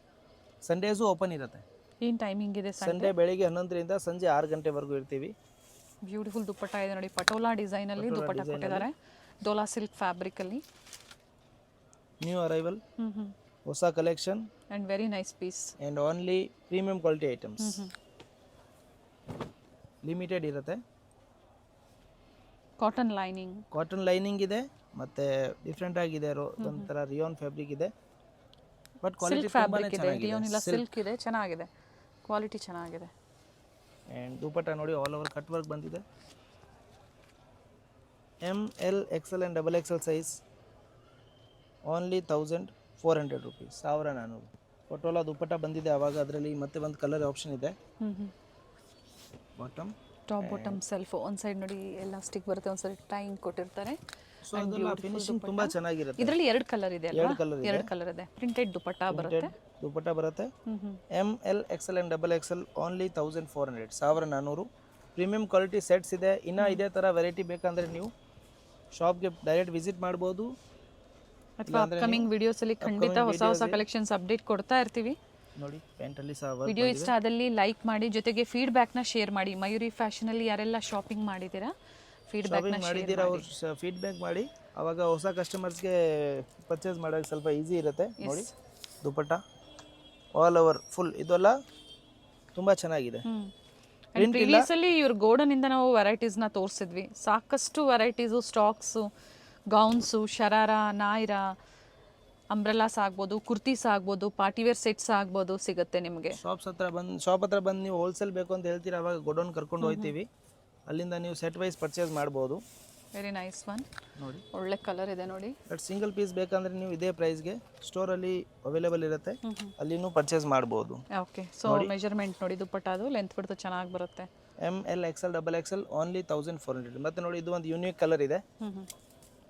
ಸಂಡೇಸು ಓಪನ್ ಇರುತ್ತೆ. ಏನು ಟೈಮಿಂಗ್ ಇದೆ? ಸಂಡೇ ಬೆಳಿಗ್ಗೆ 11ರಿಂದ ಸಂಜೆ 6 ಗಂಟೆವರೆಗೂ ಇರ್ತೀವಿ. ಬ್ಯೂಟಿಫುಲ್ ದುಪ್ಪಟ್ಟ ಇದೆ ನೋಡಿ, ಪಟೋಲಾ ಡಿಸೈನಲ್ಲಿ ದುಪ್ಪಟ್ಟ ಕೊಟ್ಟಿದ್ದಾರೆ, ಡೋಲಾ ಸಿಲ್ಕ್ ಫ್ಯಾಬ್ರಿಕಲ್ಲಿ. ನ್ಯೂ ಅರೈವಲ್, ಹೊಸ collection and very nice piece. And only premium quality items. Limited ಇರುತ್ತೆ. ಕಾಟನ್ ಲೈನಿಂಗ್, ಕಾಟನ್ ಲೈನಿಂಗ್ ಇದೆ, ಮತ್ತು ಡಿಫ್ರೆಂಟ್ ಆಗಿದೆ, ಒಂಥರ ರಿಯಾನ್ ಫ್ಯಾಬ್ರಿಕ್ ಇದೆ. ಬಟ್ ಕ್ವಾಲಿಟಿ ಫ್ಯಾಬ್ರಿಕ್ ಇದೆ, ರಿಯಾನ್ ಇಲ್ಲ ಸಿಲ್ಕ್ ಇದೆ, ಚೆನ್ನಾಗಿದೆ, ಕ್ವಾಲಿಟಿ ಚೆನ್ನಾಗಿದೆ. ಆ್ಯಂಡ್ ದುಪಟ್ಟ ನೋಡಿ, ಆಲ್ ಓವರ್ ಕಟ್ ವರ್ಕ್ ಬಂದಿದೆ. ML XL and XXL size only 1400 rupees, 1400. Patola dupatta ಬಂದಿದೆ ಆವಾಗ, ಅದರಲ್ಲಿ ಮತ್ತೆ ಒಂದು ಕಲರ್ ಆಪ್ಷನ್ ಇದೆ. ಬಾಟಮ್, ಟಾಪ್ ಬಾಟಮ್ ಸೆಲ್ಫ್, ಒಂದು ಸೈಡ್ ನೋಡಿ ಎಲಾಸ್ಟಿಕ್ ಬರುತ್ತೆ, ಒಂದು ಸೈಡ್ ಟೈಂಗ್ ಕೊಟ್ಟಿರ್ತಾರೆ. ಸೊ ಅದೆಲ್ಲ ಫಿನಿಶಿಂಗ್ ತುಂಬಾ ಚೆನ್ನಾಗಿರುತ್ತೆ. ಇದರಲ್ಲಿ 2 ಕಲರ್ ಇದೆ ಅಲ್ವಾ? 2 ಕಲರ್ ಇದೆ. ಪ್ರಿಂಟೆಡ್ ದುಪಟ್ಟ ಬರುತ್ತೆ. ದುಪಟ್ಟ ಬರುತ್ತೆ. ML XL and XXL only 1400, 1400. Premium quality sets ಇದೆ. ಇನ್ನು ಇದೇ ಥರ ವೆರೈಟಿ ಬೇಕಂದರೆ ನೀವು ಶಾಪ್ಗೆ ಡೈರೆಕ್ಟ್ ವಿಸಿಟ್ ಮಾಡ್ಬೋದು, ಅಥವಾ ಅಪ್ಕಮಿಂಗ್ ವಿಡಿಯೋಸಲ್ಲಿ ಖಂಡಿತ ಹೊಸ ಕಲೆಕ್ಷನ್ಸ್ ಅಪ್ಡೇಟ್ ಕೊಡ್ತಾ ಇರ್ತೀವಿ. ನೋಡಿ ಪ್ಯಾಂಟಲ್ಲಿ ಸಹ ವಿಡಿಯೋ ಇಷ್ಟ ಆದಲ್ಲಿ ಲೈಕ್ ಮಾಡಿ, ಜೊತೆಗೆ ಫೀಡ್ಬ್ಯಾಕ್ನ ಶೇರ್ ಮಾಡಿ. ಮಯೂರಿ ಫ್ಯಾಷನಲ್ಲಿ ಯಾರೆಲ್ಲ ಶಾಪಿಂಗ್ ಮಾಡಿದ್ದೀರಾ, ಫೀಡ್ಬ್ಯಾಕ್ನ ಮಾಡಿದ್ದೀರಾ ಅವ್ರು ಫೀಡ್ಬ್ಯಾಕ್ ಮಾಡಿ, ಅವಾಗ ಹೊಸ ಕಸ್ಟಮರ್ಸ್ಗೆ ಪರ್ಚೇಸ್ ಮಾಡೋಕ್ಕೆ ಸ್ವಲ್ಪ ಈಸಿ ಇರುತ್ತೆ. ನೋಡಿ ದುಪಟ್ಟ ಆಲ್ ಓವರ್ ಫುಲ್, ಇದೆಲ್ಲ ತುಂಬ ಚೆನ್ನಾಗಿದೆ. ಪ್ರೀವಿಯಸ್ಲಿ ಇವ್ರ ಗೋಡನಿಂದ ನಾವು ವೆರೈಟೀಸ್ನ ತೋರಿಸಿದ್ವಿ, ಸಾಕಷ್ಟು varieties, stocks, gowns, sharara, Nayra, umbrellas ಆಗ್ಬೋದು, ಕುರ್ತೀಸ್ ಆಗ್ಬೋದು, ಪಾರ್ಟಿವೇರ್ ಸೆಟ್ಸ್ ಆಗ್ಬೋದು, ಸಿಗುತ್ತೆ ನಿಮಗೆ. ಶಾಪ್ ಹತ್ರ ಬಂದು ನೀವು ಹೋಲ್ಸೇಲ್ ಬೇಕು ಅಂತ ಹೇಳ್ತೀರಾ, ಅವಾಗ ಗೋಡೌನ್ ಕರ್ಕೊಂಡು ಹೋಗ್ತೀವಿ, ಅಲ್ಲಿಂದ ನೀವು ಸೆಟ್ ವೈಸ್ ಪರ್ಚೇಸ್ ಮಾಡ್ಬೋದು. ವೆರಿ ನೈಸ್ ಒನ್ ನೋಡಿ, ಒಳ್ಳೆ ಕಲರ್ ಇದೆ ನೋಡಿ. ಬಟ್ ಸಿಂಗಲ್ ಪೀಸ್ ಬೇಕಂದ್ರೆ ನೀವು ಇದೇ ಪ್ರೈಸ್ಗೆ ಸ್ಟೋರಲ್ಲಿ ಅವೈಲೇಬಲ್ ಇರುತ್ತೆ, ಅಲ್ಲಿನೂ ಪರ್ಚೇಸ್ ಮಾಡ್ಬೋದು. ಓಕೆ, ಸೊ ಮೆಜರ್ಮೆಂಟ್ ನೋಡಿ, ದುಪ್ಪಟ್ಟಾದು ಲೆಂತ್ ಬಿಡ್ತು ಚೆನ್ನಾಗಿ ಬರುತ್ತೆ. ML XL XXL only 1400. ಮತ್ತೆ ನೋಡಿ, ಇದು ಒಂದು ಯೂನಿಕ್ ಕಲರ್ ಇದೆ.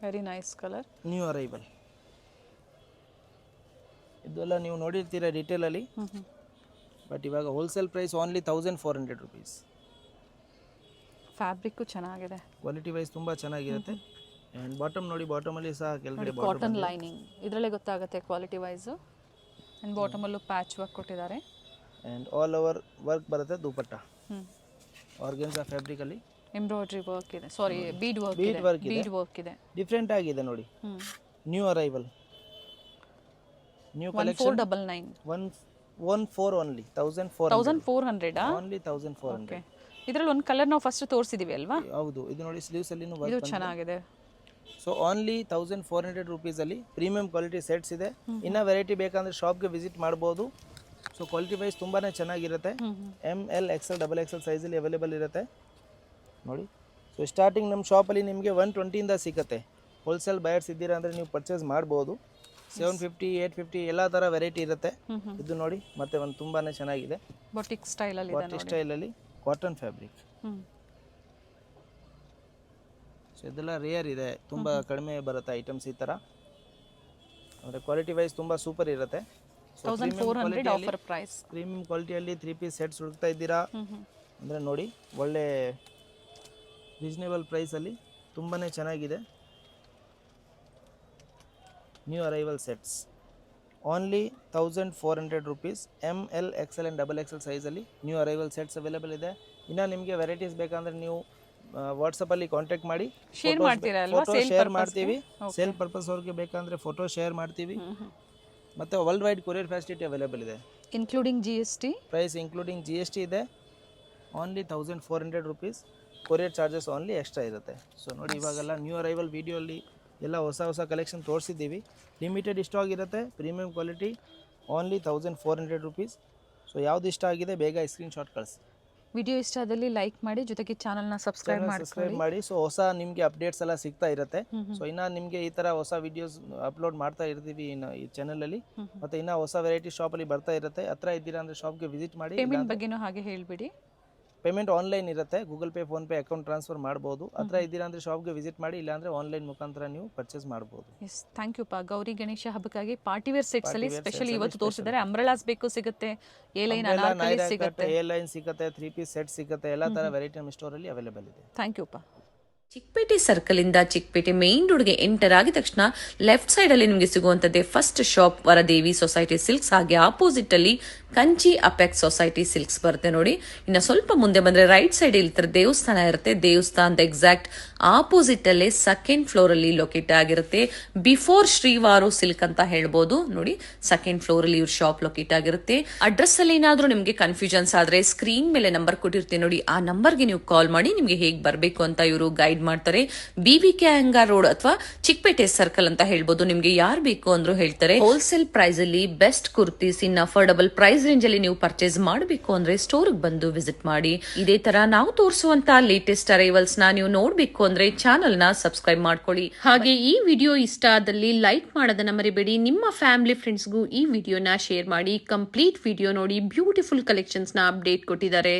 Very nice colour, new arrival. ಇದೆಲ್ಲ ನೀವು ನೋಡಿರ್ತೀರಾ ರಿಟೇಲಲ್ಲಿ, ಬಟ್ ಇವಾಗ wholesale price only 1400 rupees. Fabric ಚೆನ್ನಾಗಿದೆ, ಕ್ವಾಲಿಟಿ ವೈಸ್ ತುಂಬ ಚೆನ್ನಾಗಿರುತ್ತೆ. ಆ್ಯಂಡ್ ಬಾಟಮ್ ನೋಡಿ, ಬಾಟಮಲ್ಲಿ ಸಹ ಕೆಳಗಡೆ ಕಾಟನ್ ಲೈನಿಂಗ್, ಇದರಲ್ಲೇ ಗೊತ್ತಾಗುತ್ತೆ ಕ್ವಾಲಿಟಿ ವೈಸು. ಆ್ಯಂಡ್ ಬಾಟಮಲ್ಲೂ ಪ್ಯಾಚ್ ವರ್ಕ್ ಕೊಟ್ಟಿದ್ದಾರೆ. ಆ್ಯಂಡ್ ಆಲ್ ಓವರ್ ವರ್ಕ್ ಬರುತ್ತೆ ದುಪಟ್ಟ, ಆರ್ಗೆನ್ಸಾ ಫ್ಯಾಬ್ರಿಕಲ್ಲಿ ಎಂಬ್ರಾಯ್ಡ್ರಿ ವರ್ಕ್ ಇದೆ, ಸಾರಿ ಬೀಡ್ ವರ್ಕ್ ಇದೆ, ಡಿಫ್ರೆಂಟ್ ಆಗಿದೆ ನೋಡಿ. New arrival, new collection 1499 14 only 1400 only 1400. ಇದರಲ್ಲಿ ಒಂದು ಕಲರ್ ನಾವು ಫಸ್ಟ್ ತೋರಿಸಿದೀವಿ ಅಲ್ವಾ? ಹೌದು, ಇದು ನೋಡಿ ಸ್ಲೀವ್ಸ್ ಅಲ್ಲಿ ಇದು ಚೆನ್ನಾಗಿದೆ. ಸೊ ಓನ್ಲಿ 1400 ರುಪೀಸ್ ಅಲ್ಲಿ ಪ್ರೀಮಿಯಂ ಕ್ವಾಲಿಟಿ ಸೆಟ್ಸ್ ಇದೆ. ಇನ್ನ ವೆರೈಟಿ ಬೇಕಂದ್ರೆ ಶಾಪ್ಗೆ ವಿಸಿಟ್ ಮಾಡ್ಬೋದು. ಸೊ ಕ್ವಾಲಿಟಿ ವೈಸ್ ತುಂಬಾ ಚೆನ್ನಾಗಿರುತ್ತೆ. ML XL XXL ಸೈಜಲ್ಲಿ ಅವೈಲೇಬಲ್ ಇರುತ್ತೆ ನೋಡಿ. ಸೊ ಸ್ಟಾರ್ಟಿಂಗ್ ನಮ್ಮ ಶಾಪಲ್ಲಿ ನಿಮಗೆ 120 ಸಿಗುತ್ತೆ. ಹೋಲ್ಸೇಲ್ ಬಯರ್ಸ್ ಇದ್ದೀರಾ ಅಂದರೆ ನೀವು ಪರ್ಚೇಸ್ ಮಾಡ್ಬೋದು. 750 850 ಎಲ್ಲ ಥರ ವೆರೈಟಿ ಇರುತ್ತೆ. ಇದು ನೋಡಿ ಮತ್ತೆ ಒಂದು ತುಂಬಾ ಚೆನ್ನಾಗಿದೆ ಬೊಟಿಕ್ ಸ್ಟೈಲಲ್ಲಿ ಬಾಟಿಕ್ ಸ್ಟೈಲಲ್ಲಿ ಕಾಟನ್ ಫ್ಯಾಬ್ರಿಕ್. ಸೊ ಇದೆಲ್ಲ ರೇರ್ ಇದೆ, ತುಂಬ ಕಡಿಮೆ ಬರುತ್ತೆ ಐಟಮ್ಸ್ ಈ ಥರ. ಅಂದರೆ ಕ್ವಾಲಿಟಿ ವೈಸ್ ತುಂಬ ಸೂಪರ್ ಇರುತ್ತೆ. 1400 ಆಫರ್ ಪ್ರೈಸ್. ಪ್ರೀಮಿಯಂ ಕ್ವಾಲಿಟಿಯಲ್ಲಿ 3 ಪೀಸ್ ಸೆಟ್ಸ್ ಹುಡುಕ್ತಾ ಇದ್ದೀರಾ ಅಂದರೆ ನೋಡಿ, ಒಳ್ಳೆ ರೀಸನೇಬಲ್ ಪ್ರೈಸಲ್ಲಿ ತುಂಬಾ ಚೆನ್ನಾಗಿದೆ. New arrival sets only 1400 rupees. ML XL and XXL ಸೈಜಲ್ಲಿ ನ್ಯೂ ಅರೈವಲ್ ಸೆಟ್ಸ್ ಅವೈಲೇಬಲ್ ಇದೆ. ಇನ್ನು ನಿಮಗೆ ವೆರೈಟೀಸ್ ಬೇಕಂದರೆ ನೀವು ವಾಟ್ಸಪ್ಪಲ್ಲಿ ಕಾಂಟ್ಯಾಕ್ಟ್ ಮಾಡಿ, ಶೇರ್ ಮಾಡ್ತೀರಾ ಅಲ್ವಾ? ಫೋಟೋ ಶೇರ್ ಮಾಡ್ತೀವಿ. ಸೇಲ್ ಪರ್ಪಸ್ ಅವ್ರಿಗೆ ಬೇಕಂದರೆ ಫೋಟೋ ಶೇರ್ ಮಾಡ್ತೀವಿ. ಮತ್ತು world wide courier facility available ಇದೆ, ಇನ್ಕ್ಲೂಡಿಂಗ್ GST. ಪ್ರೈಸ್ ಇನ್ಕ್ಲೂಡಿಂಗ್ GST ಇದೆ. Only 1400 rupees. Courier charges only extra ಇರುತ್ತೆ. ಸೊ ನೋಡಿ, ಇವಾಗೆಲ್ಲ ನ್ಯೂ ಅರೈವಲ್ ವಿಡಿಯೋಲ್ಲಿ ಎಲ್ಲ ಹೊಸ ಕಲೆಕ್ಷನ್ ತೋರಿಸಿದ್ದೀವಿ. ಲಿಮಿಟೆಡ್ ಸ್ಟಾಕ್ ಇರುತ್ತೆ, premium quality, only 1400 rupees. So ಯಾವ್ದು ಇಷ್ಟ ಆಗಿದೆ ಬೇಗ ಸ್ಕ್ರೀನ್ಶಾಟ್ ಕಳಿಸಿ. ವಿಡಿಯೋ ಇಷ್ಟ ಆದಲ್ಲಿ ಲೈಕ್ ಮಾಡಿ, ಜೊತೆಗೆ ಚಾನಲ್ನ ಸಬ್ಸ್ಕ್ರೈಬ್ ಮಾಡಿ. ಸೊ ಹೊಸ ನಿಮಗೆ ಅಪ್ಡೇಟ್ಸ್ ಎಲ್ಲ ಸಿಗ್ತಾ ಇರುತ್ತೆ. ಸೊ ಇನ್ನು ನಿಮಗೆ ಈ ಥರ ಹೊಸ ವಿಡಿಯೋಸ್ ಅಪ್ಲೋಡ್ ಮಾಡ್ತಾ ಇರ್ತೀವಿ ಇನ್ನು ಈ ಚಾನಲಲ್ಲಿ. ಮತ್ತು ಇನ್ನು ಹೊಸ ವೆರೈಟಿ ಶಾಪಲ್ಲಿ ಬರ್ತಾ ಇರುತ್ತೆ. ಹತ್ರ ಇದ್ದೀರಾ ಅಂದರೆ ಶಾಪ್ಗೆ ವಿಸಿಟ್ ಮಾಡಿ. ಪೇಮೆಂಟ್ ಬಗ್ಗೆನೂ ಹಾಗೆ ಹೇಳಿಬಿಡಿ. ಪೇಮೆಂಟ್ ಆನ್ಲೈನ್ ಇರುತ್ತೆ, Google pay phone pay account transfer ಮಾಡ್ಬೋದು. ಹತ್ರ ಇದ್ದೀರಾ ಅಂದರೆ ಶಾಪ್ಗೆ ವಿಸಿಟ್ ಮಾಡಿ, ಇಲ್ಲಾಂದರೆ ಆನ್ಲೈನ್ ಮುಖಾಂತರ ನೀವು ಪರ್ಚೇಸ್ ಮಾಡ್ಬೋದು. ಎಸ್, ಥ್ಯಾಂಕ್ ಯು ಪಾ. ಗೌರಿ ಗಣೇಶ ಹಬ್ಬಕ್ಕಾಗಿ ಪಾರ್ಟಿವೇರ್ ಸೆಟ್ಸ್ ಅಲ್ಲಿ ಸ್ಪೆಷಲಿ ಇವತ್ತು ತೋರಿಸಿದ್ದಾರೆ. ಅಂಬ್ರೆಲಾಸ್ ಬೇಕು ಸಿಗುತ್ತೆ, ಎ ಲೈನ್ ಅನಾರ್ಕಲಿ ಸಿಗುತ್ತೆ, 3 ಪೀಸ್ ಸೆಟ್ ಸಿಗುತ್ತೆ. ಎಲ್ಲ ತರ ವೆರೈಟಿ ನಮ್ಮ ಸ್ಟೋರ್ ಅಲ್ಲಿ ಅವೈಲೇಬಲ್ ಇದೆ. ಥ್ಯಾಂಕ್ ಯು ಪಾ. ಚಿಕ್ಕಪೇಟೆ ಸರ್ಕಲ್ ಇಂದ ಚಿಕ್ಕಪೇಟೆ ಮೇನ್ ರೋಡ್ಗೆ ಎಂಟರ್ ಆಗಿದ ತಕ್ಷಣ ಲೆಫ್ಟ್ ಸೈಡ್ ಅಲ್ಲಿ ನಿಮಗೆ ಸಿಗುವಂತದ್ದೇ first shop Varadevi society silks. ಹಾಗೆ ಆಪೋಸಿಟ್ ಅಲ್ಲಿ ಕಂಚಿ ಅಪೆಕ್ಸ್ ಸೊಸೈಟಿ ಸಿಲ್ಕ್ಸ್ ಬರುತ್ತೆ ನೋಡಿ. ಇನ್ನು ಸ್ವಲ್ಪ ಮುಂದೆ ಬಂದ್ರೆ ರೈಟ್ ಸೈಡ್ ಇಲ್ಲಿ ದೇವಸ್ಥಾನ ಇರುತ್ತೆ. ದೇವಸ್ಥಾನದ ಎಕ್ಸಾಕ್ಟ್ ಆಪೋಸಿಟ್ ಅಲ್ಲೇ ಸೆಕೆಂಡ್ ಫ್ಲೋರ್ ಅಲ್ಲಿ ಲೊಕೇಟ್ ಆಗಿರುತ್ತೆ. ಬಿಫೋರ್ ಶ್ರೀವಾರು ಸಿಲ್ಕ್ ಅಂತ ಹೇಳ್ಬೋದು ನೋಡಿ. ಸೆಕೆಂಡ್ ಫ್ಲೋರ್ ಅಲ್ಲಿ ಇವ್ರ ಶಾಪ್ ಲೊಕೇಟ್ ಆಗಿರುತ್ತೆ. ಅಡ್ರೆಸ್ ಅಲ್ಲಿ ಏನಾದ್ರೂ ನಿಮ್ಗೆ ಕನ್ಫ್ಯೂಷನ್ಸ್ ಆದ್ರೆ ಸ್ಕ್ರೀನ್ ಮೇಲೆ ನಂಬರ್ ಕೊಟ್ಟಿರ್ತೀನಿ ನೋಡಿ, ಆ ನಂಬರ್ಗೆ ನೀವು ಕಾಲ್ ಮಾಡಿ ನಿಮ್ಗೆ ಹೇಗ್ ಬರ್ಬೇಕು ಅಂತ ಇವರು ಗೈಡ್ ಮಾಡ್ತಾರೆ. BVK ಅಯ್ಯಂಗಾರ್ ರೋಡ್ ಅಥವಾ ಚಿಕ್ಕಪೇಟೆ ಸರ್ಕಲ್ ಅಂತ ಹೇಳ್ಬೋದು. ನಿಮ್ಗೆ ಯಾರು ಬೇಕು ಅಂದ್ರೂ ಹೇಳ್ತಾರೆ. ಹೋಲ್ಸೇಲ್ ಪ್ರೈಸ್ ಅಲ್ಲಿ ಬೆಸ್ಟ್ ಕುರ್ತೀಸ್ ಇನ್ ಅಫೋರ್ಡಬಲ್ ಪ್ರೈಸ್ ರೇಂಜ್ ಅಲ್ಲಿ ನೀವು ಪರ್ಚೇಸ್ ಮಾಡಬೇಕು ಅಂದ್ರೆ ಸ್ಟೋರ್ ಬಂದು ವಿಸಿಟ್ ಮಾಡಿ. ಇದೇ ತರ ನಾವು ತೋರಿಸುವಂತ ಲೇಟೆಸ್ಟ್ ಅರೈವಲ್ಸ್ ನ ನೀವು ನೋಡ್ಬೇಕು ಅಂದ್ರೆ ಚಾನಲ್ ನ ಸಬ್ಸ್ಕ್ರೈಬ್ ಮಾಡ್ಕೊಳ್ಳಿ. ಹಾಗೆ ಈ ವಿಡಿಯೋ ಇಷ್ಟ ಆದಲ್ಲಿ ಲೈಕ್ ಮಾಡೋದನ್ನ ಮರಿಬೇಡಿ. ನಿಮ್ಮ ಫ್ಯಾಮಿಲಿ ಫ್ರೆಂಡ್ಸ್ಗೂ ಈ ವಿಡಿಯೋನ ಶೇರ್ ಮಾಡಿ. ಕಂಪ್ಲೀಟ್ ವಿಡಿಯೋ ನೋಡಿ, ಬ್ಯೂಟಿಫುಲ್ ಕಲೆಕ್ಷನ್ಸ್ ನ ಅಪ್ಡೇಟ್ ಕೊಟ್ಟಿದ್ದಾರೆ.